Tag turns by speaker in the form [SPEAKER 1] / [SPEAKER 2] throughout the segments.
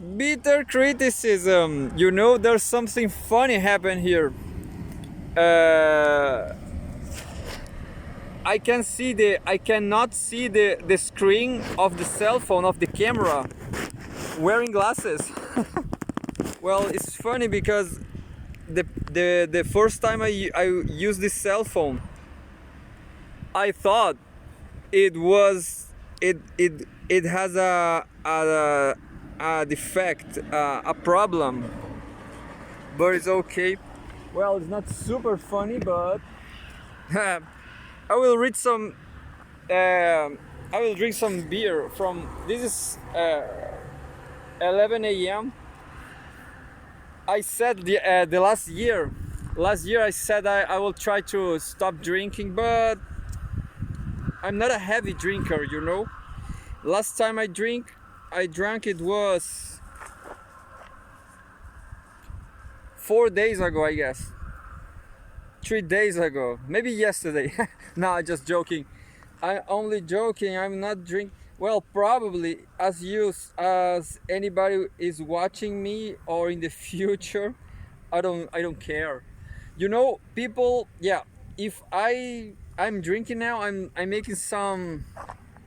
[SPEAKER 1] Bitter criticism. You know, there's something funny happen here. Uh, I cannot see the screen of the cell phone of the camera wearing glasses. Well, it's funny because the first time I used this cell phone, I thought it was it has a defect, a problem, but it's okay. Well, it's not super funny, but I will read some. I will drink some beer from. This is 11 a.m. I said the last year. Last year I said I will try to stop drinking, but I'm not a heavy drinker, you know. Last time I drank it was 4 days ago, I guess. 3 days ago, maybe yesterday. No, I'm just joking. I'm only joking. I'm not drink. Well, probably as anybody is watching me or in the future, I don't care. You know, people. Yeah, if I'm drinking now, I'm making some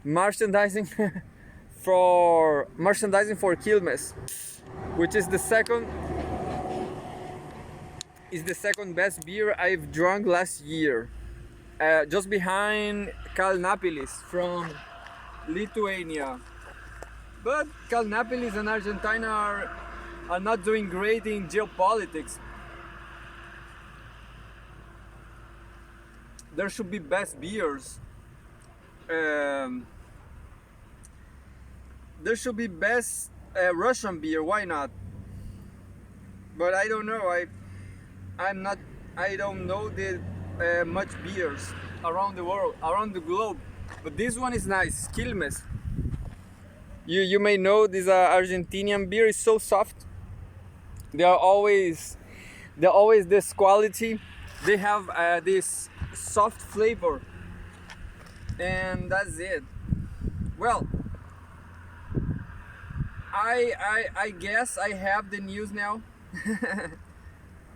[SPEAKER 1] merchandising for Quilmes, which is the second best beer I've drunk last year, just behind Kalnapilis from Lithuania. But Kalnapilis and Argentina are not doing great in geopolitics. There should be best beers. Um, there should be best Russian beer. Why not? But I don't know. I'm not. I don't know the much beers around the world, around the globe. But this one is nice. Quilmes. You may know this Argentinian beer is so soft. They are always this quality. They have this soft flavor, and that's it. Well, I guess I have the news now.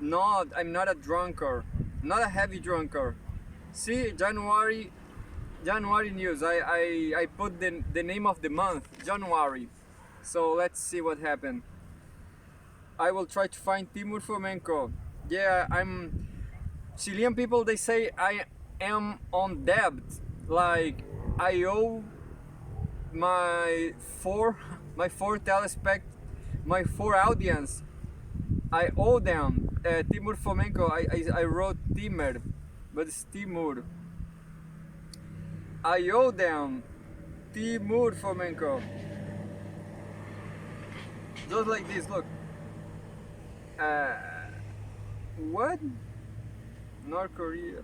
[SPEAKER 1] I'm not a drunker, not a heavy drunker. See, January news. I put the name of the month, January. So let's see what happened. I will try to find Timur Fomenko. Yeah, Chilean people, they say I am on debt. Like I owe my four my four telespect my four audience. I owe them. Timur Fomenko. I wrote Timur, but it's Timur. I owe them. Timur Fomenko. Just like this. Look. What? North Korea.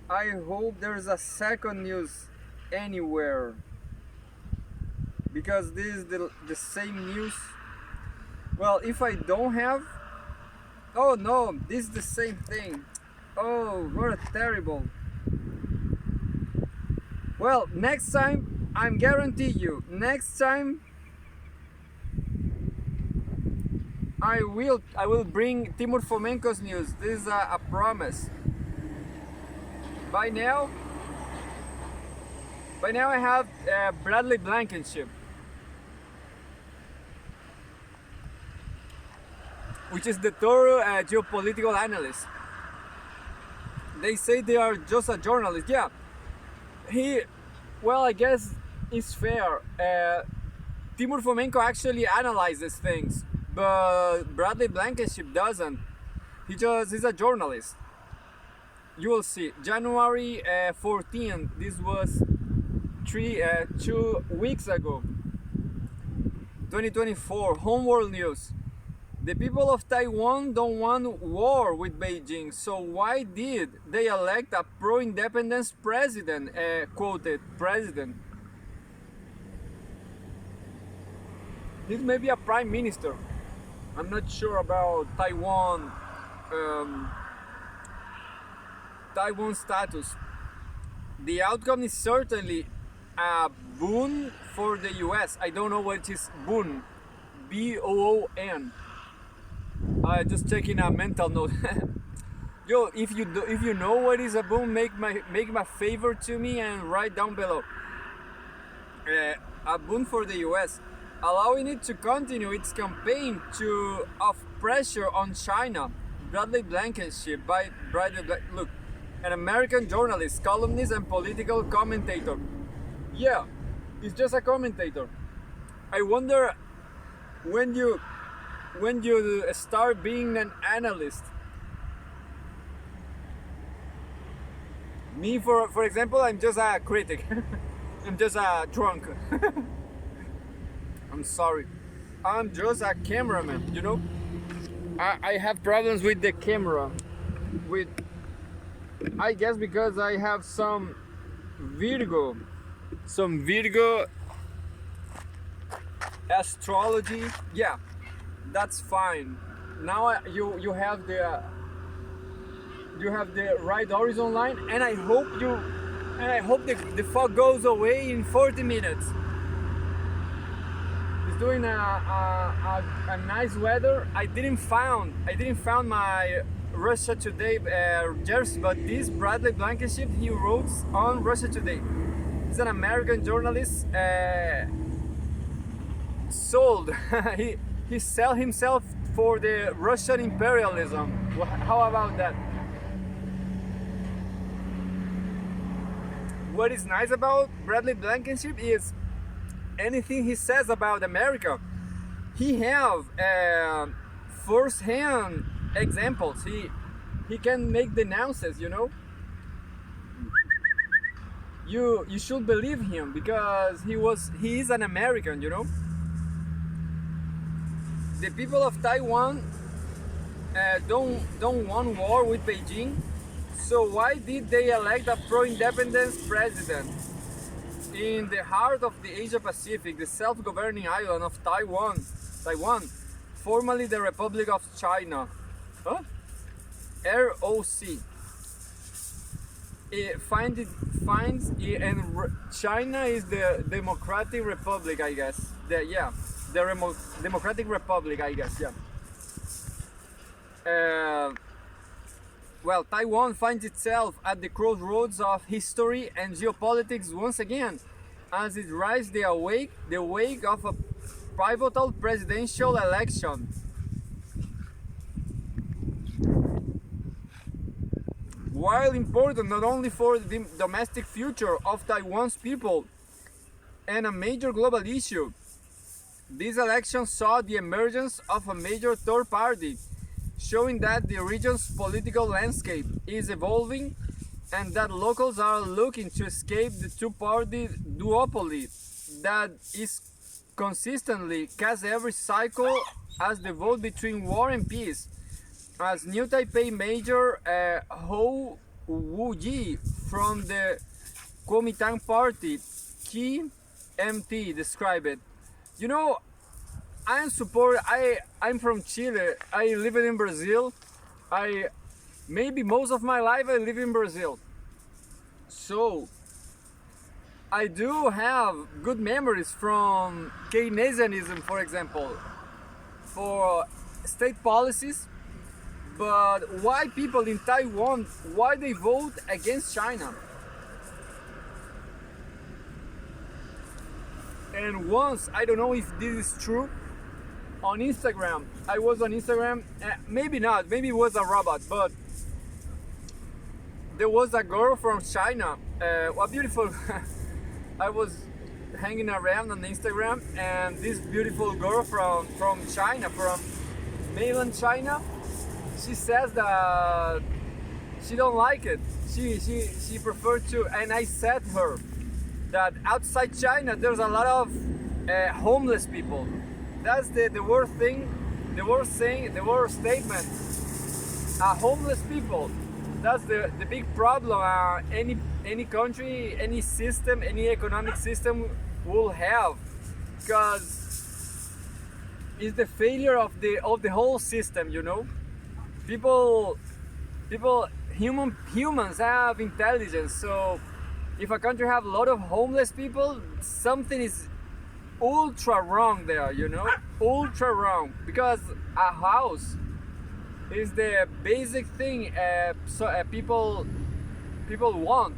[SPEAKER 1] I hope there's a second news anywhere, because this is the same news. Well, if I don't have, oh no, this is the same thing. Oh, what a terrible. Well, next time, I'm guarantee you, next time I will bring Timur Fomenko's news. This is a promise. By now, I have Bradley Blankenship, which is the thorough geopolitical analyst. They say they are just a journalist. Yeah, well, I guess it's fair. Timur Fomenko actually analyzes things, but Bradley Blankenship doesn't. He's a journalist. You will see. January 14th. This was 2 weeks ago. 2024. Homeworld news. The people of Taiwan don't want war with Beijing, so why did they elect a pro-independence president? Quoted president. This may be a prime minister. I'm not sure about Taiwan. Taiwan status. The outcome is certainly a boon for the US. I don't know what is boon. B-O-O-N. Just taking a mental note. Yo, if you know what is a boon, make my favor to me and write down below. A boon for the US, allowing it to continue its campaign of pressure on China. Bradley Blankenship by look, an American journalist, columnist, and political commentator. Yeah, he's just a commentator. I wonder when you start being an analyst. Me, for example, I'm just a critic. I'm just a drunk. I'm sorry. I'm just a cameraman, you know? I have problems with the camera. I guess because I have some Virgo. Astrology. Yeah, that's fine. Now you have the right horizon line, and I hope the fog goes away in 40 minutes. It's doing a nice weather. I didn't found my Russia Today jersey, but this Bradley Blankenship, he wrote on Russia Today. He's an American journalist. Sold. he sell himself for the Russian imperialism. How about that? What is nice about Bradley Blankenship is anything he says about America, he have first-hand examples. He can make denounces, you know. You should believe him because he is an American, you know. The people of Taiwan don't want war with Beijing. So why did they elect a pro-independence president? In the heart of the Asia Pacific, the self-governing island of Taiwan, formerly the Republic of China, ROC. China is the Democratic Republic, I guess. Democratic Republic, I guess. Yeah. Well, Taiwan finds itself at the crossroads of history and geopolitics once again, as it rides the wake of a pivotal presidential election. While important not only for the domestic future of Taiwan's people and a major global issue, this election saw the emergence of a major third party, showing that the region's political landscape is evolving and that locals are looking to escape the two-party duopoly that is consistently cast every cycle as the vote between war and peace. As New Taipei Mayor Ho Wu-yi from the Kuomintang Party, KMT, described it. You know, I'm from Chile. I live in Brazil. Maybe most of my life I live in Brazil. So I do have good memories from Keynesianism, for example, for state policies. But why people in Taiwan, why they vote against China? And once, I don't know if this is true, on Instagram, I was on Instagram, maybe not, maybe it was a robot, but there was a girl from China, a beautiful, I was hanging around on Instagram, and this beautiful girl from China, from mainland China, she says that she don't like it. She preferred to, and I said to her that outside China there's a lot of homeless people. That's the worst thing, the worst statement. Homeless people. That's the big problem. Any country, any system, any economic system will have, because it's the failure of the whole system. You know, humans have intelligence, so if a country have a lot of homeless people, something is ultra wrong there, you know, ultra wrong, because a house is the basic thing people want.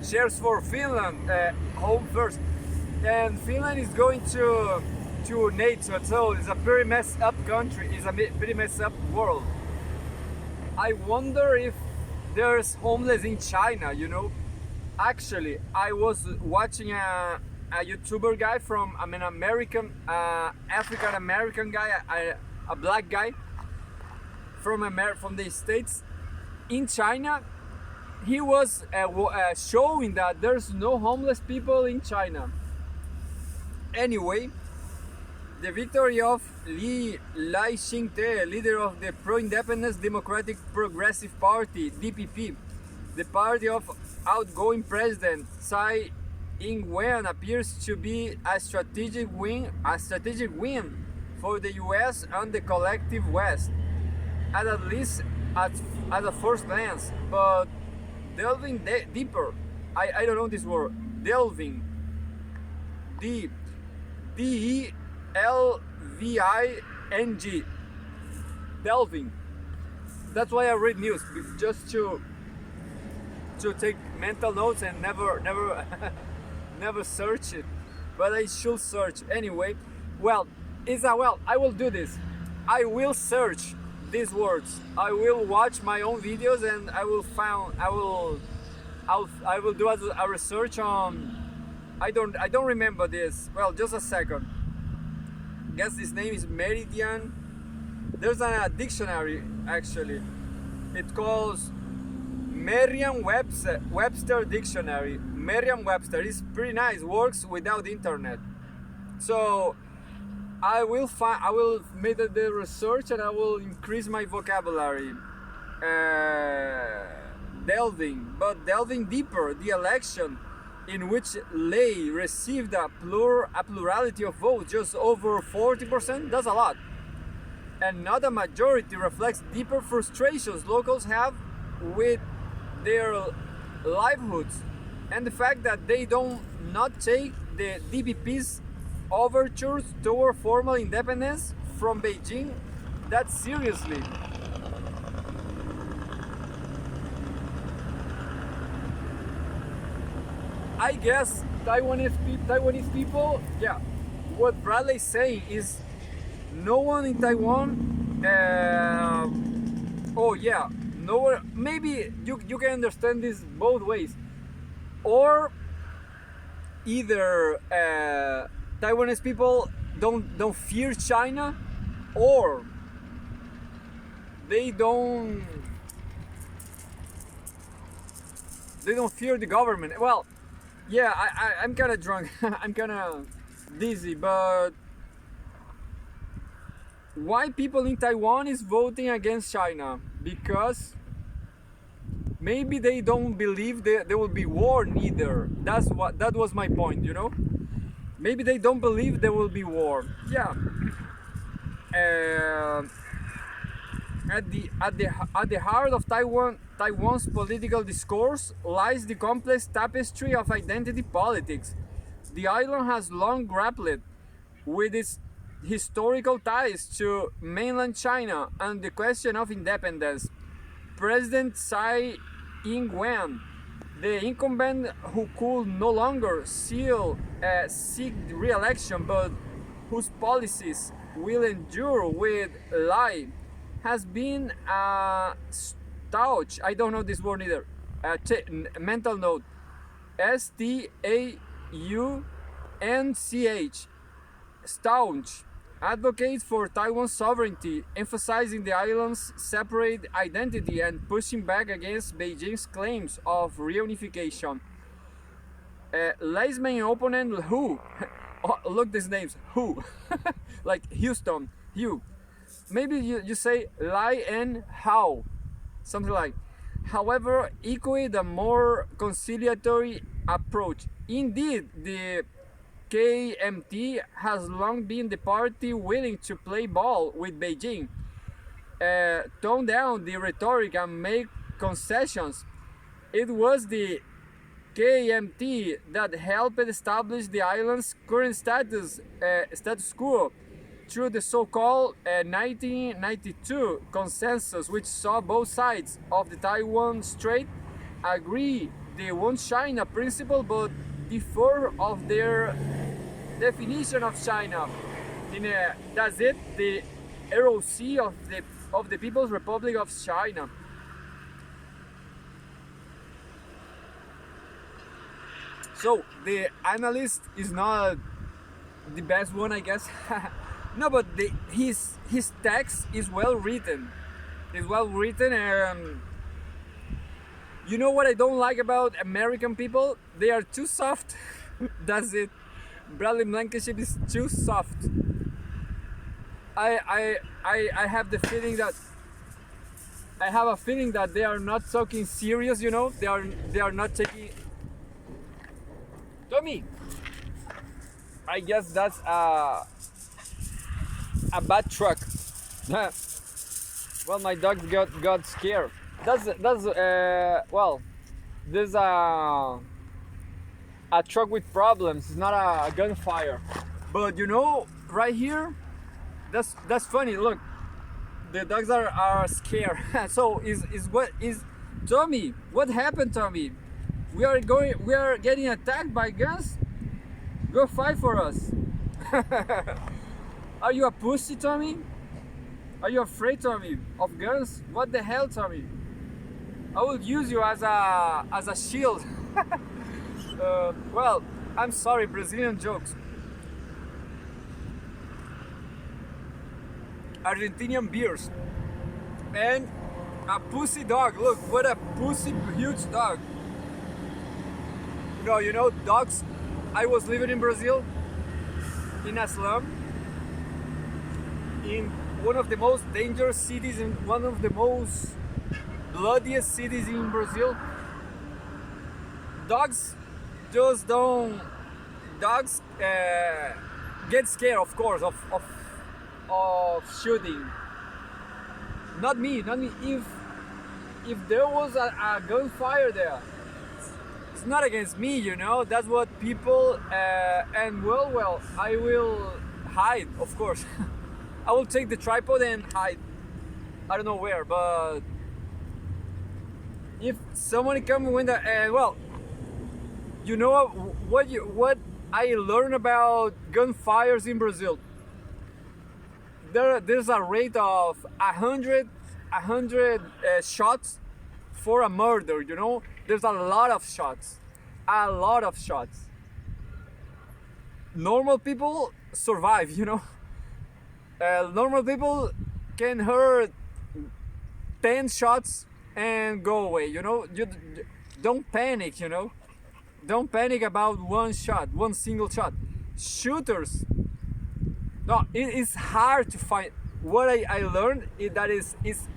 [SPEAKER 1] Shares for Finland, home first, and Finland is going to NATO, so it's a pretty messed up country. It's a pretty messed up world. I wonder if there's homeless in China, you know. Actually, I was watching a YouTuber guy from an American, African American guy, a black guy from the States in China. He was showing that there's no homeless people in China. Anyway, the victory of Lai Ching-te, leader of the pro-independence Democratic Progressive Party (DPP), the party of outgoing President Tsai Ing-wen, appears to be a strategic win for the U.S. and the collective West, at least at a first glance. But delving deeper, I don't know this word. Delving, D-E-L-V-I-N-G. Delving. That's why I read news, just to take mental notes and never never search it. But I should search anyway. Well, I will do this. I will search these words. I will watch my own videos and I will do a research on. I don't remember this. Well, just a second. Guess this name is Meridian. There's a dictionary actually. It calls Merriam-Webster dictionary. Merriam-Webster is pretty nice. Works without internet. So I will make the research and I will increase my vocabulary. Delving deeper, the election in which Lay received a plurality of votes, just over 40%, that's a lot. And not a majority, reflects deeper frustrations locals have with their livelihoods, and the fact that they don't not take the DPP's overtures toward formal independence from Beijing that seriously. I guess Taiwanese people, yeah, what Bradley's saying is no one in Taiwan, oh yeah, no one, maybe you can understand this both ways. Or either Taiwanese people don't fear China, or they don't fear the government. Well, yeah, I'm kind of drunk. I'm kind of dizzy, but why people in Taiwan is voting against China? Because maybe they don't believe there will be war neither. That was my point, you know. Maybe they don't believe there will be war. Yeah. At the heart of Taiwan's political discourse lies the complex tapestry of identity politics. The island has long grappled with its historical ties to mainland China and the question of independence. President Tsai Ing-wen, the incumbent who could no longer seek re-election, but whose policies will endure with Lai, has been staunch. I don't know this word either. Mental note. Staunch. Staunch. Advocates for Taiwan's sovereignty, emphasizing the island's separate identity and pushing back against Beijing's claims of reunification. Lai's main opponent, Hu. Oh, look these names. Hu. Like Houston. Hugh. Maybe you say Lai and How. Something like. However, equate the more conciliatory approach. Indeed, the KMT has long been the party willing to play ball with Beijing, tone down the rhetoric and make concessions. It was the KMT that helped establish the island's current status quo through the so-called 1992 consensus, which saw both sides of the Taiwan Strait agree the One China principle, but differ of their definition of China. That's it, the ROC of the People's Republic of China. So the analyst is not the best one, I guess. No, but his text is well written. It's well written, and you know what I don't like about American people? They are too soft. That's it. Bradley Blankenship is too soft. I have the feeling that I have a feeling that they are not talking serious. You know, they are not taking. Tommy, I guess that's a bad truck. Well, my dog got scared. That's well, there's a truck with problems. It's not a gunfire, but you know, right here, that's funny. Look, the dogs are scared. So is Tommy? What happened, Tommy? We are getting attacked by guns. Go fight for us. Are you a pussy, Tommy? Are you afraid, Tommy, of guns? What the hell, Tommy? I will use you as a shield. Well, I'm sorry, Brazilian jokes. Argentinian beers. And a pussy dog. Look, what a pussy huge dog. You know, dogs. I was living in Brazil, in a slum, in one of the most dangerous cities, in one of the most bloodiest cities in Brazil. Dogs just don't. Dogs get scared, of course, of shooting. Not me. If there was a gunfire there, it's not against me, you know. That's what people and well, I will hide, of course. I will take the tripod and hide. I don't know where, but if someone come with well, you know what I learned about gunfires in Brazil. There's a rate of 100 shots for a murder, you know. There's a lot of shots. Normal people survive, you know. Normal people can hurt 10 shots and go away, you know. You don't panic, you know. Don't panic about one single shot. Shooters, no, it is hard to find. What I learned is that it's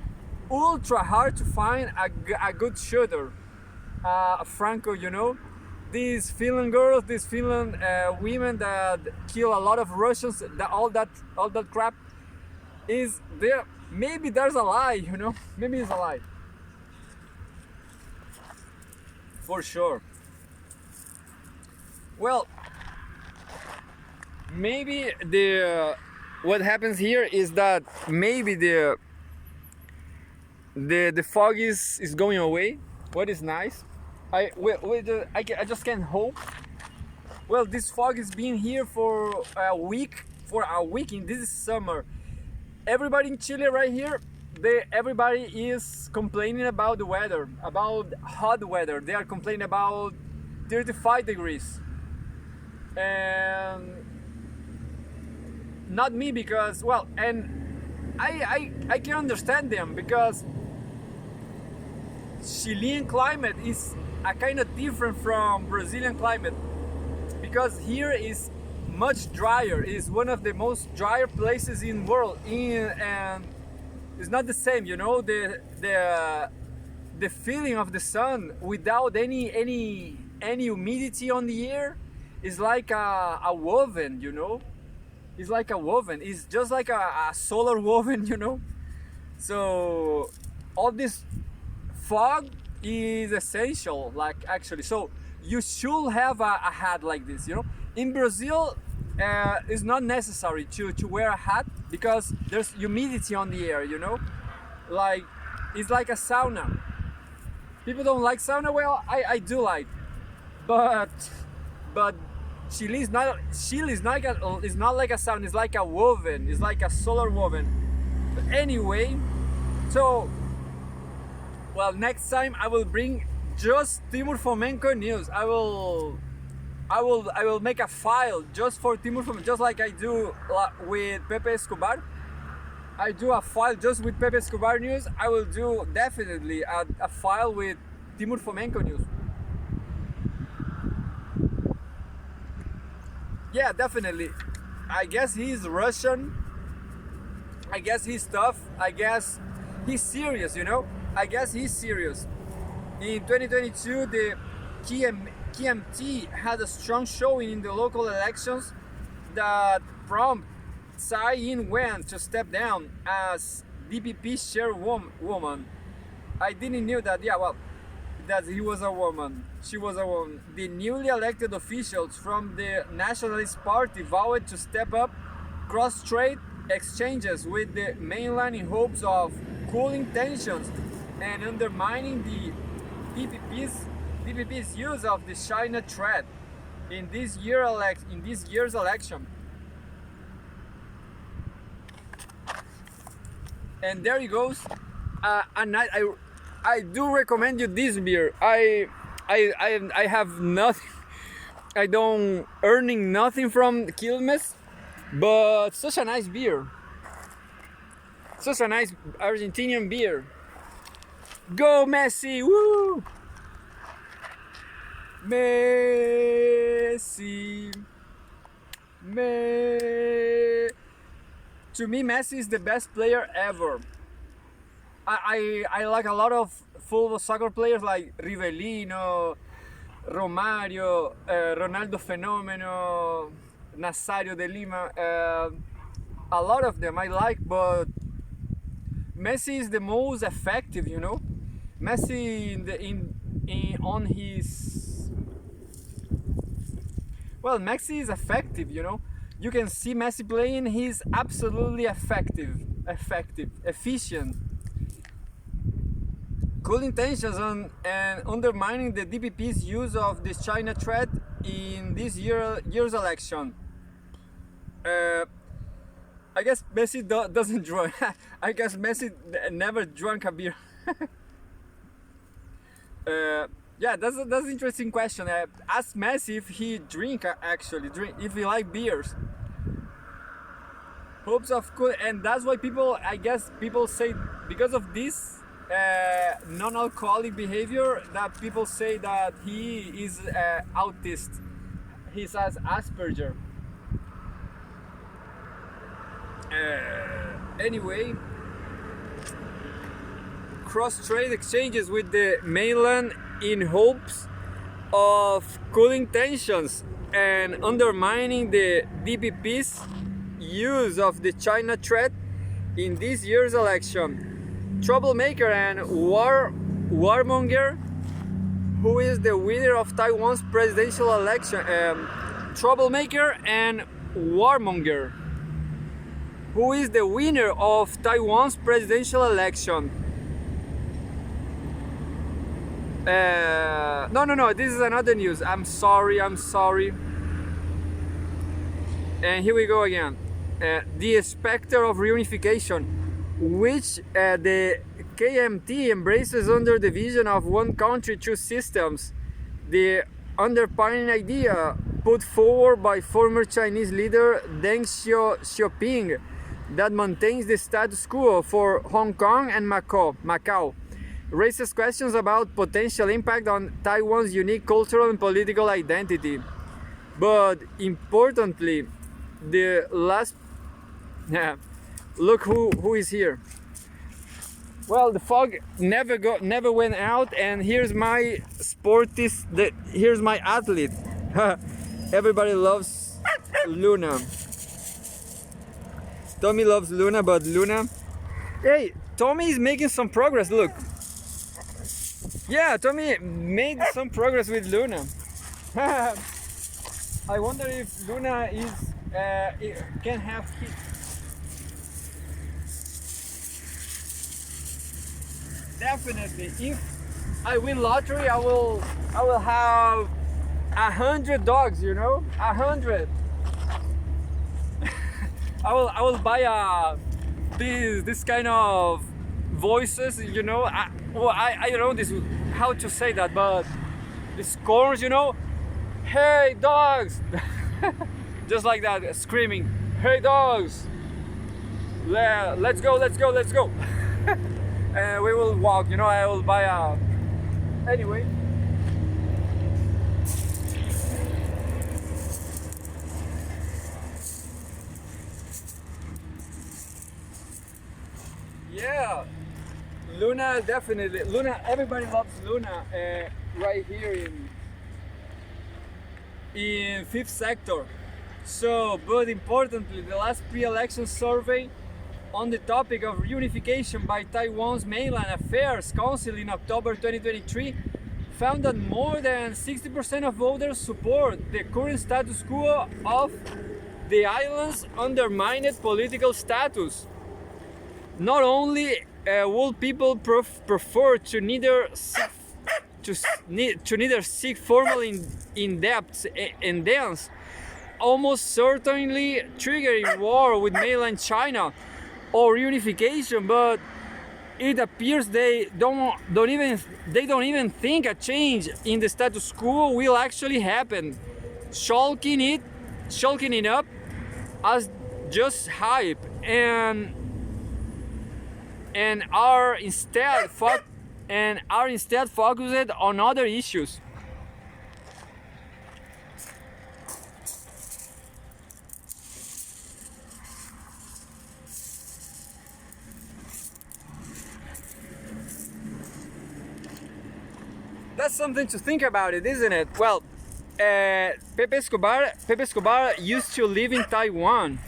[SPEAKER 1] ultra hard to find a good shooter. Franco, you know, these Finland girls, these Finland women that kill a lot of Russians, all that crap is there. Maybe there's a lie, you know. Maybe it's a lie. For sure. Well, maybe what happens here is that maybe the fog is going away. What is nice. I just can't hope. Well, this fog has been here for a week. In this summer, everybody in Chile right here, everybody is complaining about the weather, about hot weather. They are complaining about 35 degrees. And not me, because, well, and I can understand them, because Chilean climate is a kind of different from Brazilian climate, because here is much drier. It's one of the most drier places in the world, and it's not the same, you know. The feeling of the sun without any humidity on the air is like a woven, you know. It's like a woven. It's just like a solar woven, you know. So all this fog is essential, like actually. So you should have a hat like this, you know. In Brazil, it's not necessary to wear a hat because there's humidity on the air, you know. Like, it's like a sauna. People don't like sauna. Well, I do like, but Chile is not it's not like a sauna. It's like a woven. It's like a solar woven. But anyway, so well, next time I will bring just Timur Fomenko news. I will make a file just for Timur Fomenko, just like I do with Pepe Escobar. I do a file just with Pepe Escobar news. I will do definitely a file with Timur Fomenko news. Yeah, definitely. I guess he's Russian. I guess he's tough. I guess he's serious, you know? I guess he's serious. In 2022, the KMT had a strong showing in the local elections that prompted Tsai Ing-wen to step down as DPP chairwoman. I didn't know that, yeah, well, that he was a woman. She was a woman. The newly elected officials from the Nationalist Party vowed to step up cross-strait exchanges with the mainland in hopes of cooling tensions and undermining the DPP's use of the China threat in this year's election. And there he goes. And I do recommend you this beer. I have nothing. I don't earning nothing from Quilmes, but such a nice beer. Such a nice Argentinian beer. Go Messi! Woo! Messi. To me, Messi is the best player ever. I like a lot of football soccer players like Rivellino, Romario, Ronaldo Fenomeno, Nazario de Lima. A lot of them I like, but Messi is the most effective, you know. Messi Messi is effective, you know. You can see Messi playing, he's absolutely effective, efficient. Cooling tensions and undermining the DPP's use of this China threat in this year's election. I guess Messi doesn't drink. I guess Messi never drank a beer. Yeah, that's an interesting question. Ask Messi if he if he like beers. Hopes of cool, and that's why people say because of this non-alcoholic behavior that people say that he is autist. He has Asperger. Anyway, cross-trade exchanges with the mainland in hopes of cooling tensions and undermining the DPP's use of the China threat in this year's election. Troublemaker and warmonger, who is the winner of Taiwan's presidential election. Troublemaker and warmonger, who is the winner of Taiwan's presidential election. No, this is another news. I'm sorry. And here we go again. The specter of reunification, which the KMT embraces under the vision of one country, two systems, the underpinning idea put forward by former Chinese leader Deng Xiaoping that maintains the status quo for Hong Kong and Macau, raises questions about potential impact on Taiwan's unique cultural and political identity. But importantly, the last look who is here. Well, the fog never went out, and here's my here's my athlete. Everybody loves Luna. Tommy loves Luna, but Luna, hey, Tommy is making some progress. Look, Yeah, Tommy made some progress with Luna. I wonder if Luna can have kids. Definitely. If I win lottery, I will have 100 dogs. 100. I will buy this kind of voices. I don't know this how to say that, but these corns. Hey dogs, just like that, screaming. Hey dogs, let's go, let's go, let's go. And we will walk. I will buy a. Anyway. Yeah, Luna definitely. Luna, everybody loves Luna right here in fifth sector. So, but importantly, the last pre-election survey on the topic of reunification by Taiwan's Mainland Affairs Council in October 2023 found that more than 60% of voters support the current status quo of the island's undermined political status. Not only will people prefer to neither seek formal in-depth and dance, almost certainly triggering war with mainland China or unification, but it appears they don't even think a change in the status quo will actually happen, chalking it up as just hype and are instead focused on other issues. That's something to think about, isn't it? Well, Pepe Escobar used to live in Taiwan,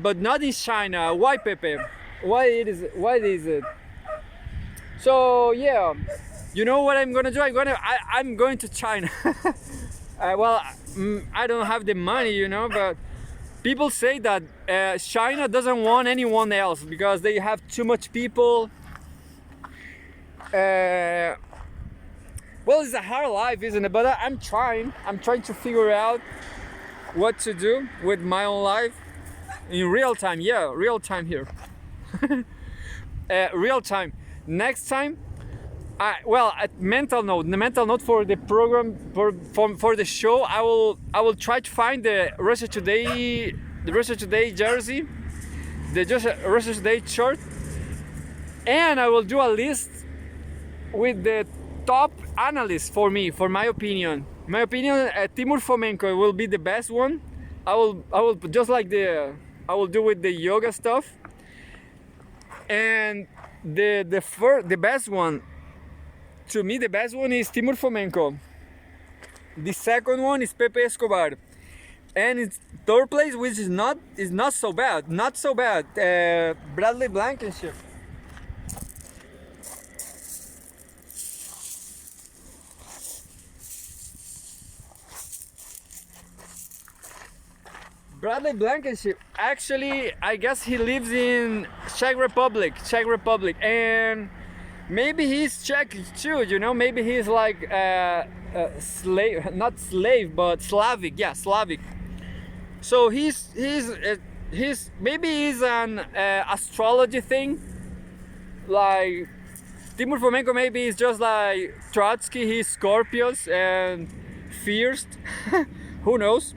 [SPEAKER 1] but not in China. Why, Pepe? Why is it? So yeah, you know what I'm gonna do? I'm going to China. Well, I don't have the money, but people say that China doesn't want anyone else because they have too much people. Well, it's a hard life, isn't it? But I'm trying to figure out what to do with my own life in real time. Yeah, real time here. Real time. Next time, the mental note for the program for the show, I will try to find the Russia Today jersey, the Russia Today shirt, and I will do a list with the top analysts for my opinion. Timur Fomenko will be the best one. I will just like I will do with the yoga stuff. And the best one, to me, the best one is Timur Fomenko. The second one is Pepe Escobar, and it's third place, which is not so bad, Bradley Blankenship. Bradley Blankenship, actually, I guess he lives in Czech Republic, and maybe he's Czech too, maybe he's like slave, not slave, but Slavic, yeah, Slavic. So he's maybe he's an astrology thing, like Timur Fomenko maybe is just like Trotsky, he's Scorpios and fierce, who knows.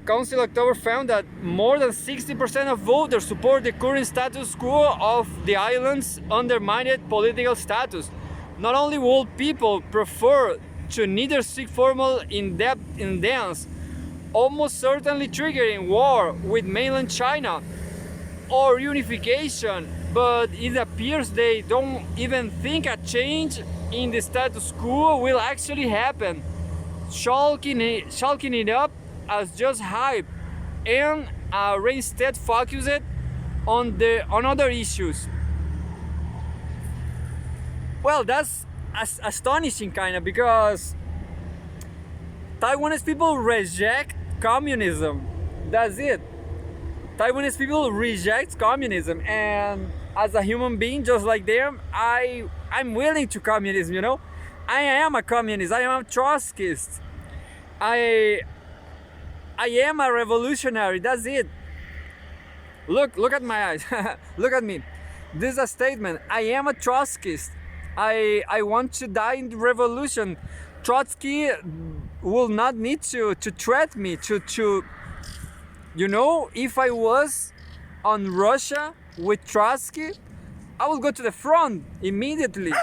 [SPEAKER 1] Council October found that more than 60% of voters support the current status quo of the island's undermined political status. Not only will people prefer to neither seek formal in-depth in dance, almost certainly triggering war with mainland China or unification, but it appears they don't even think a change in the status quo will actually happen, chalking it up as just hype, and instead focused on other issues. Well, that's astonishing, kind of, because Taiwanese people reject communism. That's it. Taiwanese people reject communism, and as a human being, just like them, I'm willing to communism. You know, I am a communist. I am a Trotskyist. I I am a revolutionary. That's it. Look at my eyes. Look at me. This is a statement. I am a Trotskyist. I want to die in the revolution. Trotsky will not need to threat me to you know, if I was on Russia with Trotsky, I will go to the front immediately.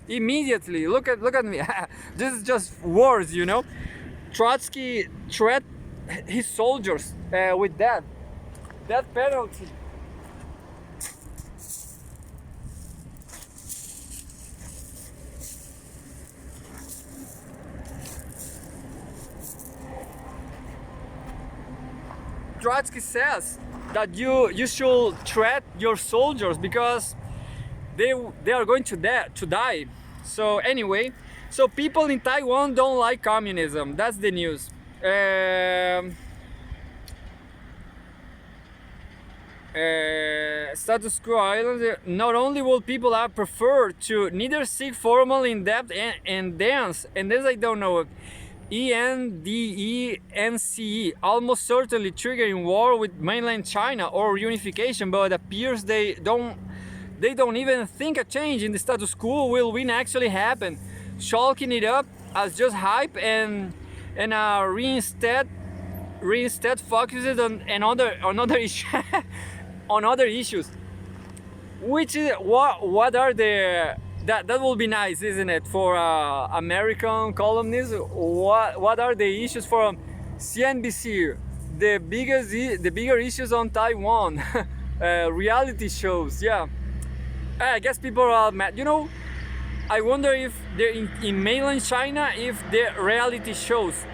[SPEAKER 1] Immediately. Look at me. This is just words, you know. Trotsky threat his soldiers with death penalty. Trotsky says that you should threat your soldiers because they are going to die. So anyway, so people in Taiwan don't like communism. That's the news. Status quo island. Not only will people have preferred to neither seek formal in-depth and dance, and this I don't know, ENDENCE, almost certainly triggering war with mainland China or unification, but it appears they don't even think a change in the status quo will win actually happen, chalking it up as just hype and reinstead focuses on another issue on other issues, which is what are the that will be nice, isn't it, for American columnists? What are the issues for CNBC? The bigger issues on Taiwan. Reality shows, yeah. I guess people are mad. You know, I wonder if they're in mainland China, if the reality shows.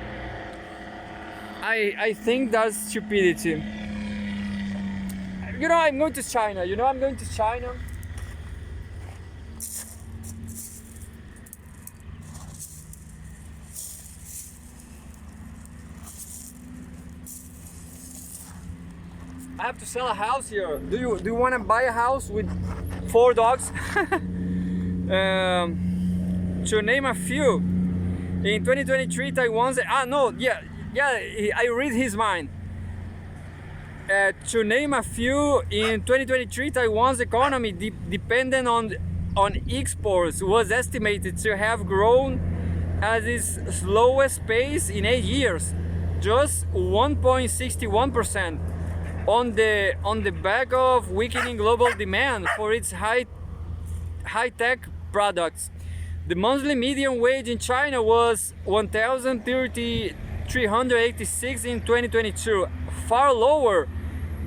[SPEAKER 1] I think that's stupidity. You know, I'm going to China. I have to sell a house here. Do you want to buy a house with 4 dogs? To name a few. In 2023, Taiwan's I read his mind. To name a few, in 2023, Taiwan's economy dependent on exports was estimated to have grown at its slowest pace in 8 years, just 1.61%. On the back of weakening global demand for its high-tech products. The monthly median wage in China was 1,386 in 2022, far lower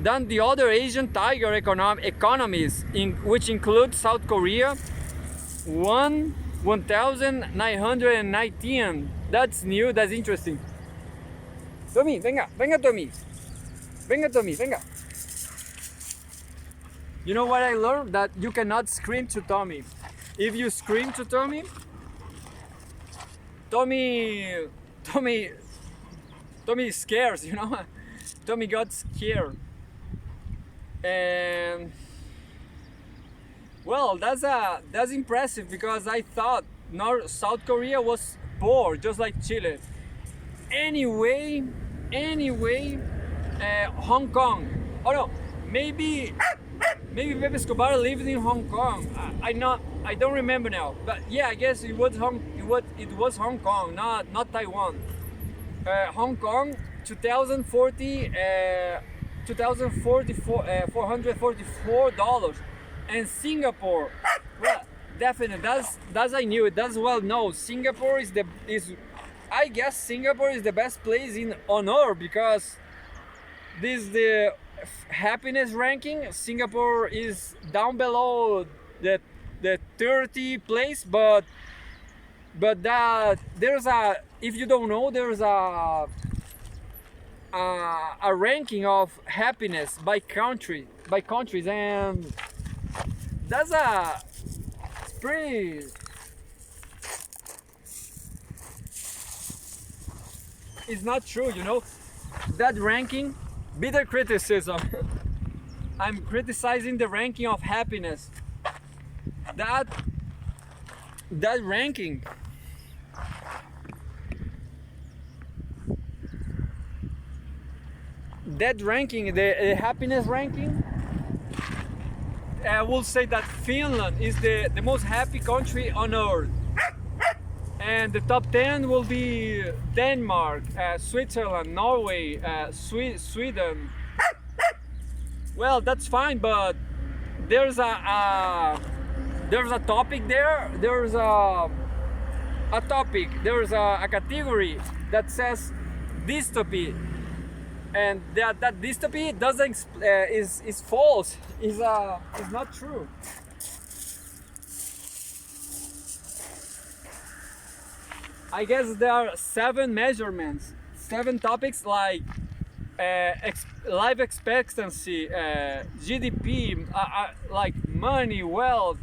[SPEAKER 1] than the other Asian tiger economies, which include South Korea, 1,919. That's new, that's interesting. Tommy, venga, Tommy. Venga, Tommy, venga. You know what I learned? That you cannot scream to Tommy. If you scream to Tommy scares, you know? Tommy got scared. And well, that's impressive, because I thought South Korea was poor, just like Chile. Anyway, Hong Kong. Oh no, maybe Pepe Escobar lived in Hong Kong. I don't remember now. But yeah, I guess it was Hong Kong, not Taiwan. Hong Kong, 444 dollars, and Singapore. Well, definitely, that's I knew it. That's well known. Singapore I guess Singapore is the best place on earth, because this is the happiness ranking. Singapore is down below the 30 place, but that there's if you don't know, there's a ranking of happiness by countries, and that's pretty. It's not true, you know. That ranking, bitter criticism. I'm criticizing the ranking of happiness. That ranking. That ranking, the happiness ranking, I will say that Finland is the most happy country on earth. And the top 10 will be Denmark, Switzerland, Norway, Sweden. Well, that's fine, but there's a topic there. There's a topic. There's a category that says dystopy, and that dystopy doesn't is false. Is not true. I guess there are 7 measurements, 7 topics like life expectancy, GDP, like money, wealth,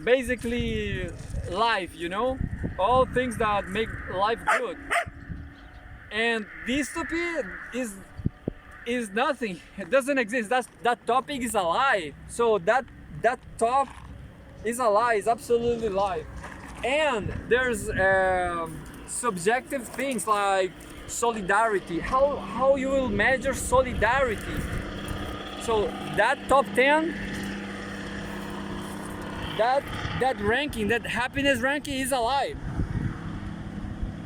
[SPEAKER 1] basically life, you know, all things that make life good. And dystopy is nothing. It doesn't exist. That topic is a lie. So that top is a lie. It's absolutely lie. And there's subjective things like solidarity. How you will measure solidarity? So that top 10, that ranking, that happiness ranking is a lie.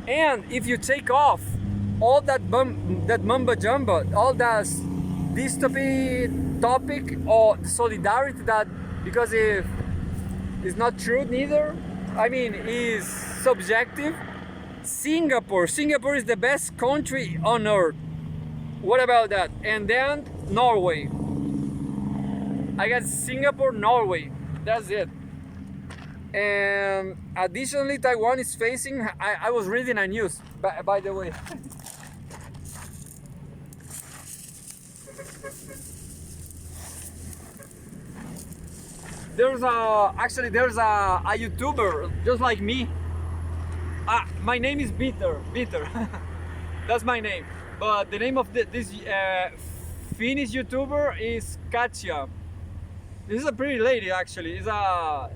[SPEAKER 1] And if you take off all that mumbo jumbo, all that dystopy topic or solidarity, that because it's not true neither. I mean, is subjective. Singapore is the best country on earth. What about that? And then Norway. I guess Singapore, Norway. That's it. And additionally, Taiwan is facing. I was reading a news, by the way. There's a YouTuber just like me. My name is Bitter. That's my name. But the name of this Finnish YouTuber is Katja. This is a pretty lady actually.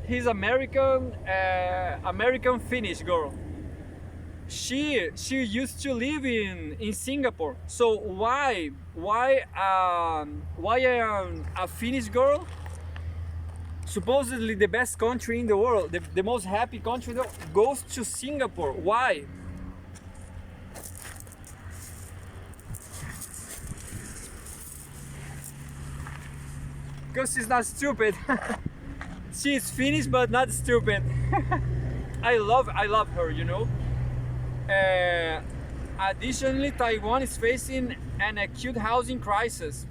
[SPEAKER 1] He's American Finnish girl. She used to live in Singapore. So why a Finnish girl, supposedly the best country in the world, the most happy country in the world, goes to Singapore? Why? Because she's not stupid. She's Finnish but not stupid. I love her, you know. Additionally, Taiwan is facing an acute housing crisis.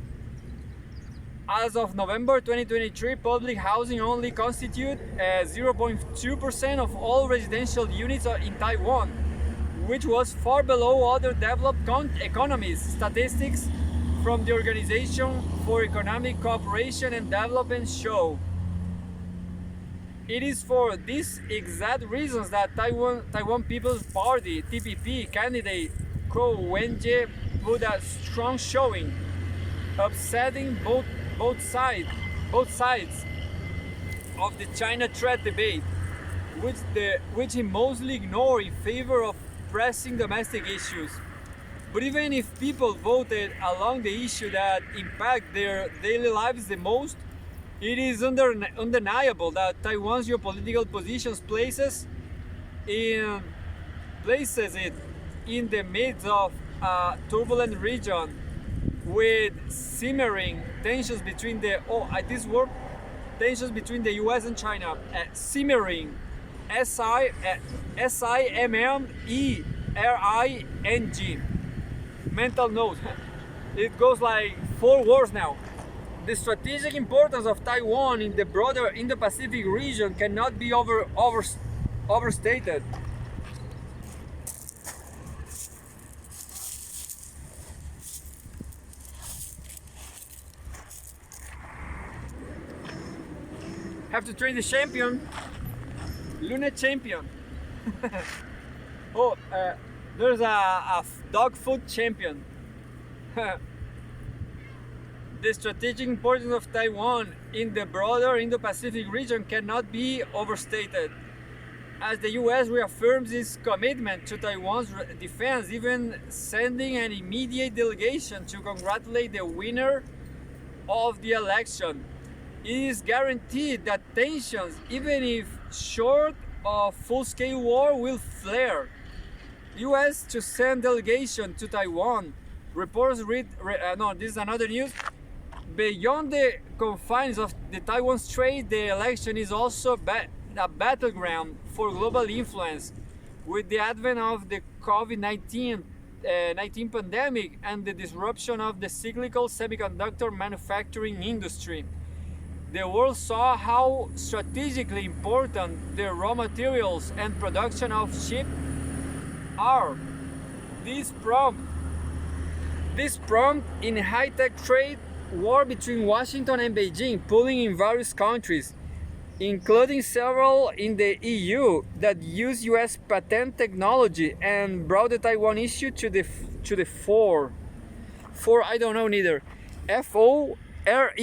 [SPEAKER 1] As of November 2023, public housing only constitute 0.2% of all residential units in Taiwan, which was far below other developed economies. Statistics from the Organization for Economic Cooperation and Development show. It is for these exact reasons that Taiwan People's Party (TPP) candidate Ko Wen-je put a strong showing, upsetting both sides of the China threat debate, which he mostly ignore in favor of pressing domestic issues. But even if people voted along the issue that impact their daily lives the most, it is undeniable that Taiwan's geopolitical positions places it in the midst of a turbulent region with simmering tensions between the US and China. Simmering, SIMMERING. Mental note. It goes like 4 words now. The strategic importance of Taiwan in the broader Indo-Pacific region cannot be overstated. Have to train the champion. Luna champion. Oh, there's a dog food champion. The strategic importance of Taiwan in the broader Indo-Pacific region cannot be overstated, as the US reaffirms its commitment to Taiwan's defense, even sending an immediate delegation to congratulate the winner of the election. It is guaranteed that tensions, even if short of full-scale war, will flare. US to send delegation to Taiwan. Reports read, no, this is another news. Beyond the confines of the Taiwan Strait, the election is also a battleground for global influence. With the advent of the COVID-19 pandemic and the disruption of the cyclical semiconductor manufacturing industry, the world saw how strategically important the raw materials and production of chips are. This prompt in high-tech trade war between Washington and Beijing, pulling in various countries, including several in the EU, that use US patent technology and brought the Taiwan issue to the fore. I don't know neither. FORE.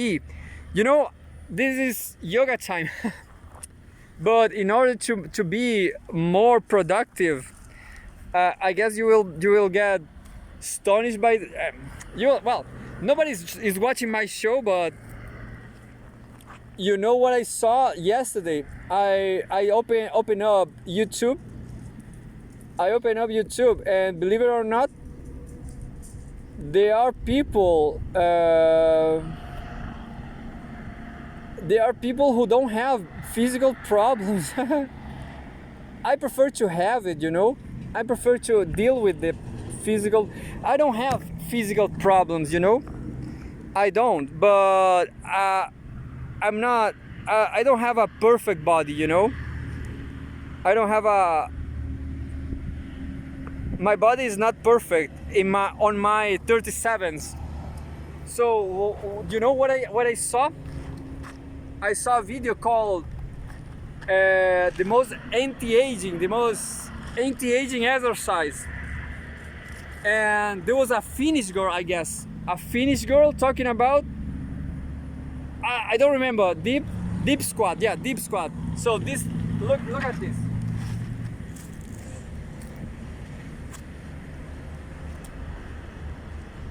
[SPEAKER 1] You know, this is yoga time. But in order to be more productive, I guess you will get astonished by nobody is watching my show, but you know what I saw yesterday? I open up YouTube. And believe it or not, there are people who don't have physical problems. I prefer to have it, you know. I prefer to deal with the physical. I don't have physical problems, you know. I don't, but I'm not. I don't have a perfect body, you know. I don't have a. My body is not perfect on my 37s. So you know what I saw? I saw a video called the most anti-aging exercise, and there was a Finnish girl, I guess, talking about I don't remember, deep squat. Yeah, deep squat. So this, look at this.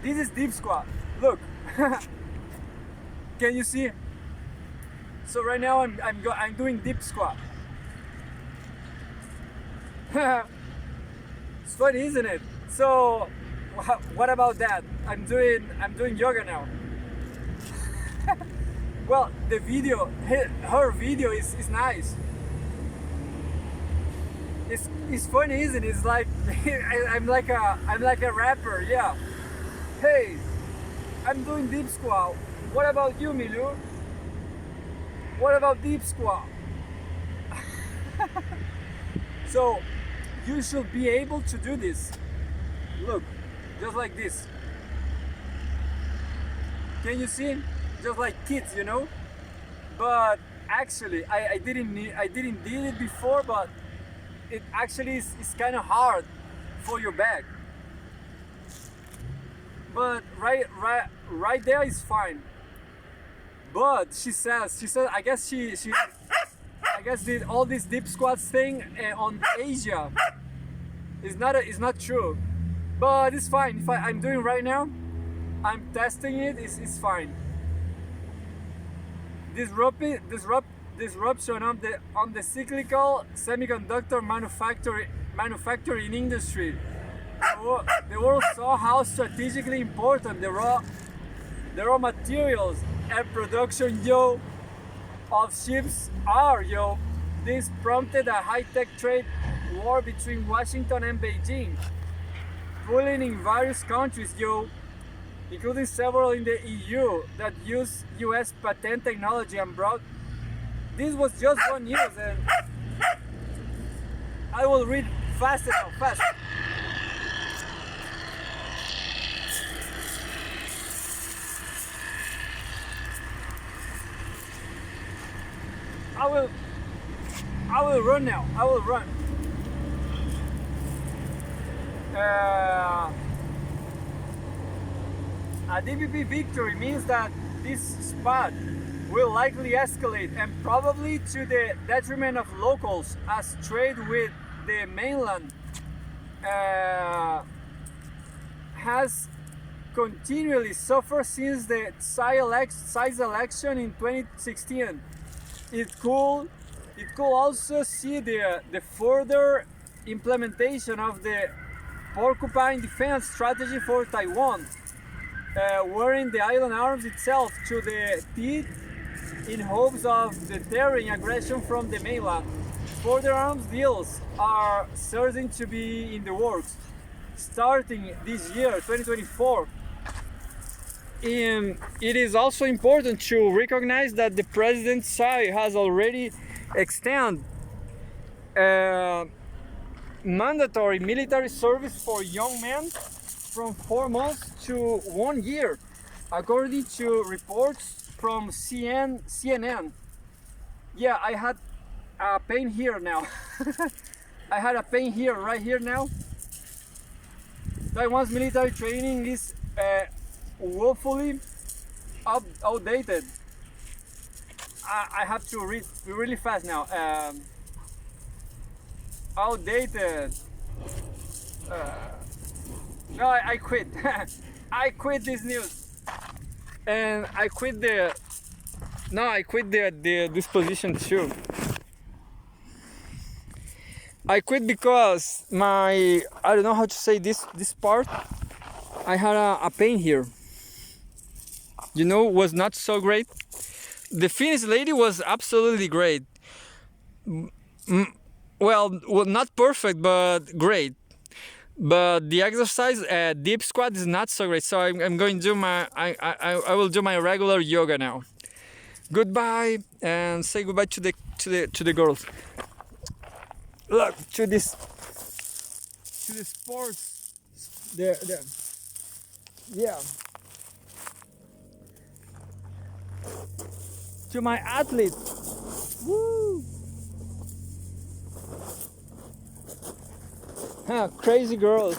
[SPEAKER 1] This is deep squat. Look. Can you see? So right now I'm doing deep squat. It's funny, isn't it? So what about that? I'm doing yoga now. Well, the video, her video is nice. It's funny, isn't it? It's like I'm like a rapper, yeah. Hey, I'm doing deep squat. What about you, Milu? What about deep squat? So you should be able to do this. Look, just like this. Can you see? Just like kids, you know. But actually, I didn't did it before, but it actually is kind of hard for your back. But right there is fine. But she says I guess she did all this deep squats thing on Asia. It's not true, but it's fine. If I'm doing right now, I'm testing it. It's fine. Disruption on the cyclical semiconductor manufacturing industry. The world saw how strategically important the raw materials and production of chips are. This prompted a high-tech trade war between Washington and Beijing, pulling in various countries, including several in the EU that use US patent technology and brought. This was just one news, and I will read fast. I will run now. I will run. A DPP victory means that this spot will likely escalate and probably to the detriment of locals, as trade with the mainland has continually suffered since the size election in 2016. It could also see the further implementation of the porcupine defense strategy for Taiwan, wearing the island arms itself to the teeth in hopes of deterring aggression from the mainland. Further arms deals are certain to be in the works starting this year, 2024. And it is also important to recognize that the President Tsai has already extended mandatory military service for young men from 4 months to 1 year, according to reports from CNN. Yeah, I had a pain here now. I had a pain here, right here now. Taiwan's military training is woefully outdated. I have to read really fast now. Outdated. No, I quit. I quit this news, and I quit the. No, I quit this position too. I quit because I don't know how to say this part. I had a pain here. You know, was not so great. The Finnish lady was absolutely great. Well, not perfect, but great. But the exercise, deep squat, is not so great. So I'm going to do I will do my regular yoga now. Goodbye, and say goodbye to the girls. Look to the sports. There. Yeah. To my athletes. Woo! Huh, crazy girls.